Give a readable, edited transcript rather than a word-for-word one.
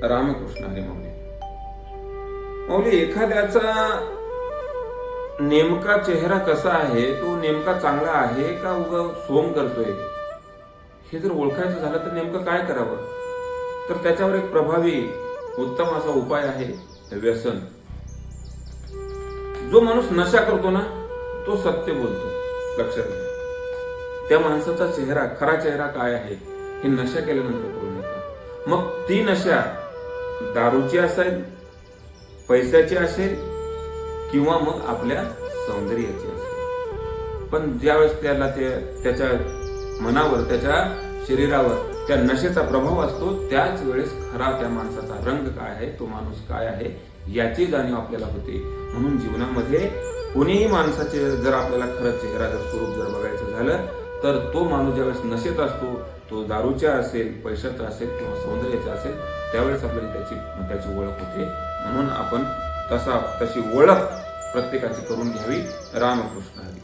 रामकृष्ण हरी माऊली. माऊली, एखाद्याचा नेमका चेहरा कसा आहे, तो नेमका चांगला आहे का उगा सोंग करतोय, हे जर ओळखायचं झालं तर नेमकं काय करावं? तर त्याच्यावर एक प्रभावी उत्तम असा उपाय आहे व्यसन. जो माणूस नशा करतो ना, तो सत्य बोलतो. लक्षात घ्या. त्या माणसाचा चेहरा, खरा चेहरा काय आहे हे नशा केल्यानंतर कळून येतं. मग ती नशा दारूची असेल, पैशाची असेल किंवा मग आपल्या सौंदर्याची असेल. पण ज्यावेळेस त्याला त्याच्या मनावर, त्याच्या शरीरावर त्या नशेचा प्रभाव असतो, त्याच वेळेस खरा त्या माणसाचा रंग काय आहे, तो माणूस काय आहे याची जाणीव आपल्याला होते. म्हणून जीवनामध्ये कोणीही माणसाचे जर आपल्याला खरं चेहरा, जर स्वरूप जर बघायचं झालं तर तो माणूस ज्यावेळेस नशेत असतो, तो दारूच्या असेल, पैशाचा असेल किंवा सौंदर्याचा असेल, त्यावेळेस आपल्याला त्याची ओळख होते. म्हणून आपण तशी ओळख प्रत्येकाची करून घ्यावी. रामकृष्ण हरी.